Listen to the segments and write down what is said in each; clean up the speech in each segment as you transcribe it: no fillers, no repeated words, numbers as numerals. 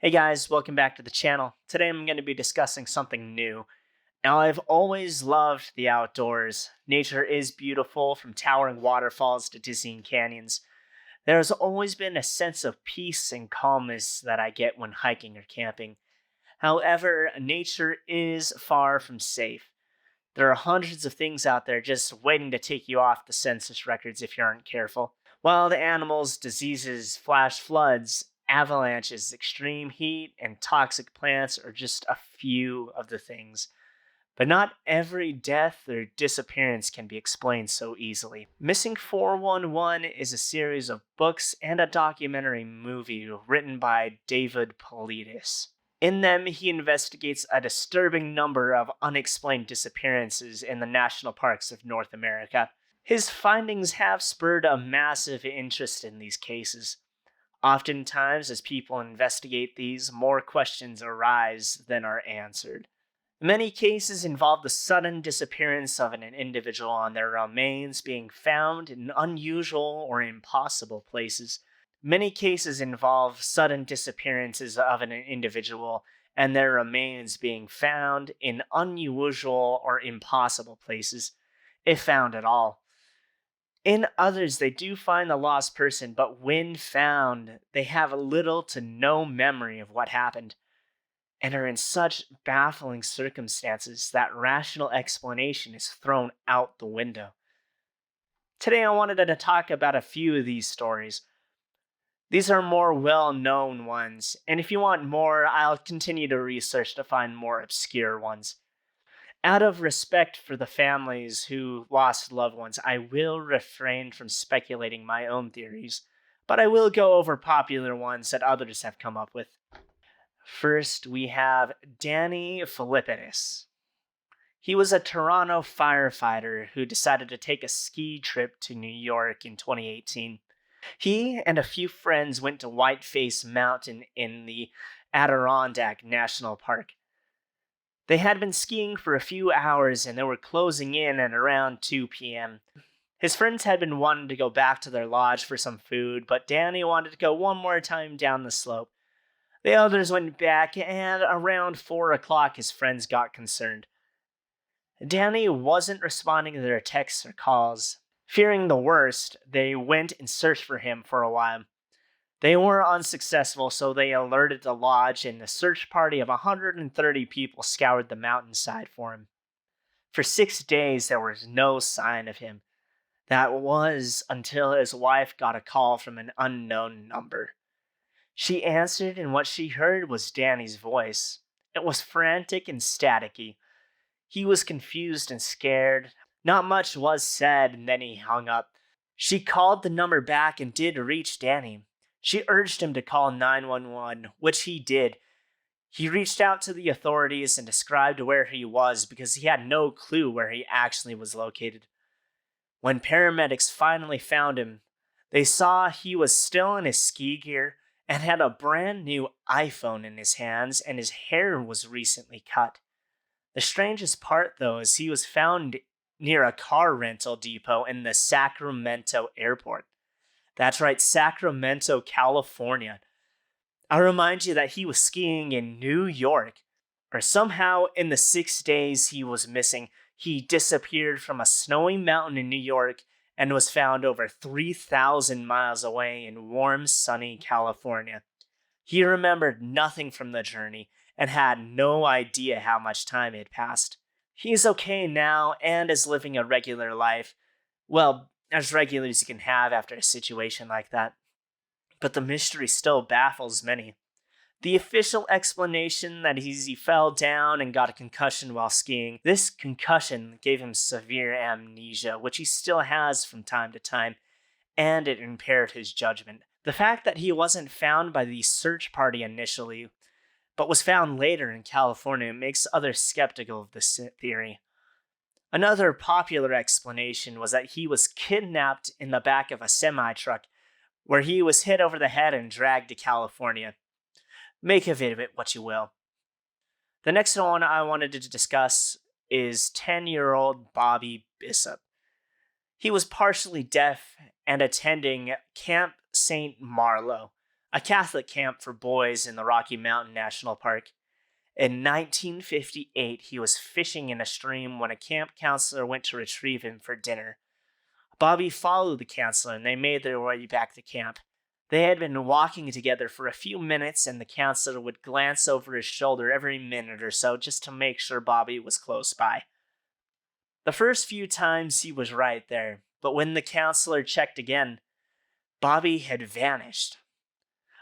Hey guys, welcome back to the channel. Today I'm going to be discussing something new. Now, I've always loved the outdoors. Nature is beautiful, from towering waterfalls to dizzying canyons. There has always been a sense of peace and calmness that I get when hiking or camping. However, nature is far from safe. There are hundreds of things out there just waiting to take you off the census records if you aren't careful. Wild animals, diseases, flash floods, avalanches, extreme heat, and toxic plants are just a few of the things. But not every death or disappearance can be explained so easily. Missing 411 is a series of books and a documentary movie written by David Paulides. In them, he investigates a disturbing number of unexplained disappearances in the national parks of North America. His findings have spurred a massive interest in these cases. Oftentimes, as people investigate these, more questions arise than are answered. Many cases involve the sudden disappearance of an individual and their remains being found in unusual or impossible places. Many cases involve sudden disappearances of an individual and their remains being found in unusual or impossible places, if found at all. In others, they do find the lost person, but when found, they have little to no memory of what happened and are in such baffling circumstances that rational explanation is thrown out the window. Today, I wanted to talk about a few of these stories. These are more well known ones, and if you want more, I'll continue to research to find more obscure ones. Out of respect for the families who lost loved ones, I will refrain from speculating my own theories, but I will go over popular ones that others have come up with. First, we have Danny Philippidis. He was a Toronto firefighter who decided to take a ski trip to New York in 2018. He and a few friends went to Whiteface Mountain in the Adirondack National Park. They had been skiing for a few hours and they were closing in at around 2 p.m. His friends had been wanting to go back to their lodge for some food, but Danny wanted to go one more time down the slope. The others went back, and around 4 o'clock, his friends got concerned. Danny wasn't responding to their texts or calls. Fearing the worst, they went and searched for him for a while. They were unsuccessful, so they alerted the lodge, and a search party of 130 people scoured the mountainside for him. For 6 days, there was no sign of him. That was until his wife got a call from an unknown number. She answered, and what she heard was Danny's voice. It was frantic and staticky. He was confused and scared. Not much was said, and then he hung up. She called the number back and did reach Danny. She urged him to call 911, which he did. He reached out to the authorities and described where he was because he had no clue where he actually was located. When paramedics finally found him, they saw he was still in his ski gear and had a brand new iPhone in his hands, and his hair was recently cut. The strangest part, though, is he was found near a car rental depot in the Sacramento airport. That's right, Sacramento, California. I remind you that he was skiing in New York, or somehow in the 6 days he was missing, he disappeared from a snowy mountain in New York and was found over 3,000 miles away in warm, sunny California. He remembered nothing from the journey and had no idea how much time had passed. He's okay now and is living a regular life. Well, as regular as you can have after a situation like that. But the mystery still baffles many. The official explanation that he fell down and got a concussion while skiing. This concussion gave him severe amnesia, which he still has from time to time, and it impaired his judgment. The fact that he wasn't found by the search party initially, but was found later in California, makes others skeptical of this theory. Another popular explanation was that he was kidnapped in the back of a semi-truck, where he was hit over the head and dragged to California. Make of it what you will. The next one I wanted to discuss is 10-year-old Bobby Bishop. He was partially deaf and attending Camp St. Marlowe, a Catholic camp for boys in the Rocky Mountain National Park. In 1958, he was fishing in a stream when a camp counselor went to retrieve him for dinner. Bobby followed the counselor and they made their way back to camp. They had been walking together for a few minutes, and the counselor would glance over his shoulder every minute or so just to make sure Bobby was close by. The first few times he was right there, but when the counselor checked again, Bobby had vanished.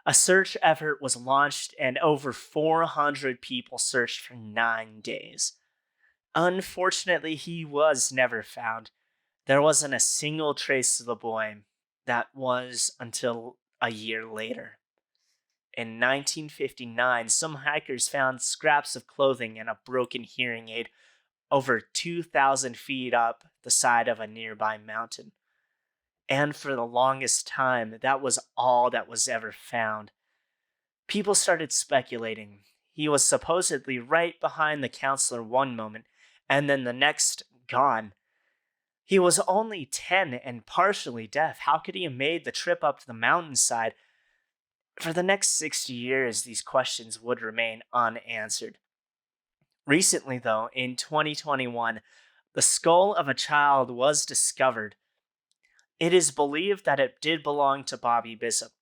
A search effort was launched, and over 400 people searched for 9 days. Unfortunately, he was never found. There wasn't a single trace of the boy. That was until a year later. In 1959, some hikers found scraps of clothing and a broken hearing aid over 2,000 feet up the side of a nearby mountain. And for the longest time, that was all that was ever found. People started speculating. He was supposedly right behind the counselor one moment, and then the next, gone. He was only 10 and partially deaf. How could he have made the trip up to the mountainside? For the next 60 years, these questions would remain unanswered. Recently, though, in 2021, the skull of a child was discovered. It is believed that it did belong to Bobby Bishop.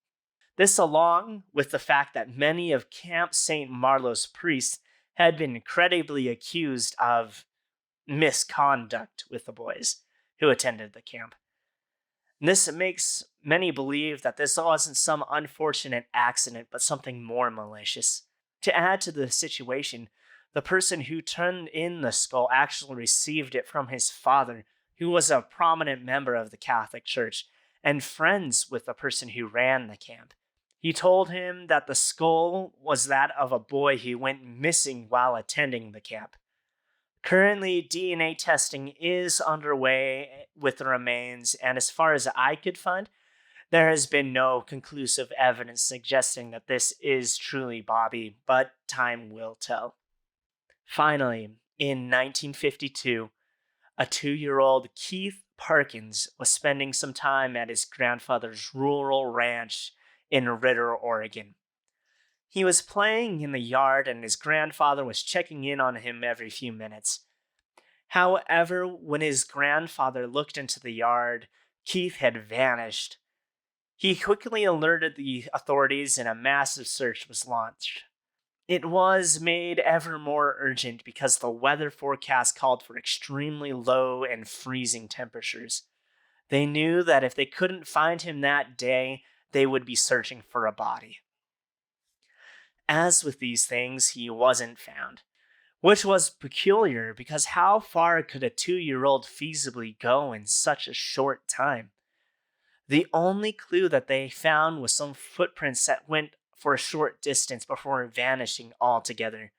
This, along with the fact that many of Camp St. Marlo's priests had been credibly accused of misconduct with the boys who attended the camp. This makes many believe that this wasn't some unfortunate accident, but something more malicious. To add to the situation, the person who turned in the skull actually received it from his father, who was a prominent member of the Catholic Church and friends with the person who ran the camp. He told him that the skull was that of a boy who went missing while attending the camp. Currently, DNA testing is underway with the remains, and as far as I could find, there has been no conclusive evidence suggesting that this is truly Bobby, but time will tell. Finally, in 1952, a 2-year-old Keith Parkins was spending some time at his grandfather's rural ranch in Ritter, Oregon. He was playing in the yard, and his grandfather was checking in on him every few minutes. However, when his grandfather looked into the yard, Keith had vanished. He quickly alerted the authorities, and a massive search was launched. It was made ever more urgent because the weather forecast called for extremely low and freezing temperatures. They knew that if they couldn't find him that day, they would be searching for a body. As with these things, he wasn't found, which was peculiar because how far could a 2-year-old feasibly go in such a short time? The only clue that they found was some footprints that went for a short distance before vanishing altogether.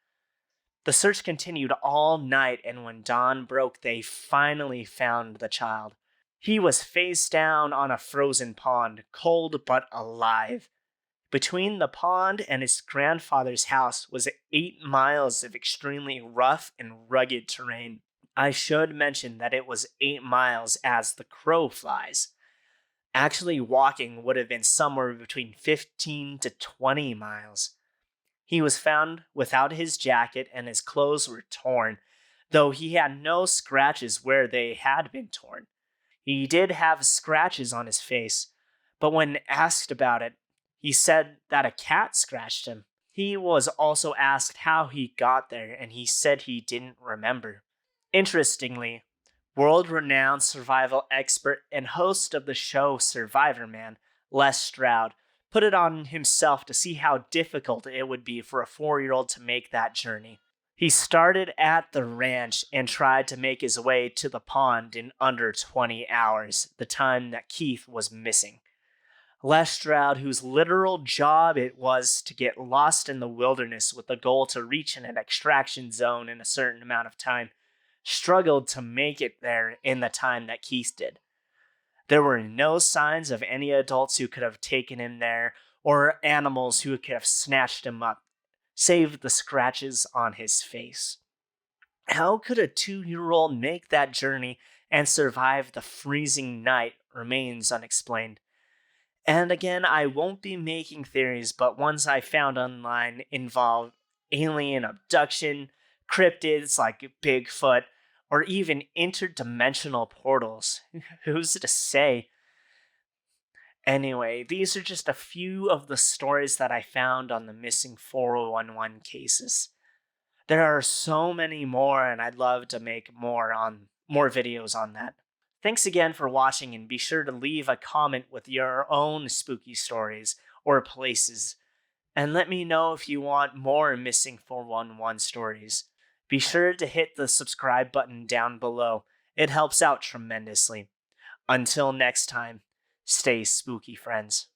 The search continued all night, and when dawn broke, they finally found the child. He was face down on a frozen pond, cold but alive. Between the pond and his grandfather's house was 8 miles of extremely rough and rugged terrain. I should mention that it was 8 miles as the crow flies. Actually, walking would have been somewhere between 15 to 20 miles. He was found without his jacket, and his clothes were torn, though he had no scratches where they had been torn. He did have scratches on his face, but when asked about it, he said that a cat scratched him. He was also asked how he got there, and he said he didn't remember. Interestingly, world-renowned survival expert and host of the show Survivor Man, Les Stroud, put it on himself to see how difficult it would be for a 4-year-old to make that journey. He started at the ranch and tried to make his way to the pond in under 20 hours, the time that Keith was missing. Les Stroud, whose literal job it was to get lost in the wilderness with the goal to reach an extraction zone in a certain amount of time, struggled to make it there in the time that Keith did. There were no signs of any adults who could have taken him there or animals who could have snatched him up, save the scratches on his face. How could a 2-year-old make that journey and survive the freezing night remains unexplained. And again, I won't be making theories, but ones I found online involve alien abduction, cryptids like Bigfoot, or even interdimensional portals. Who's to say? Anyway, these are just a few of the stories that I found on the missing 411 cases. There are so many more, and I'd love to make more videos on that. Thanks again for watching, and be sure to leave a comment with your own spooky stories or places, and let me know if you want more missing 411 stories. Be sure to hit the subscribe button down below. It helps out tremendously. Until next time, stay spooky, friends.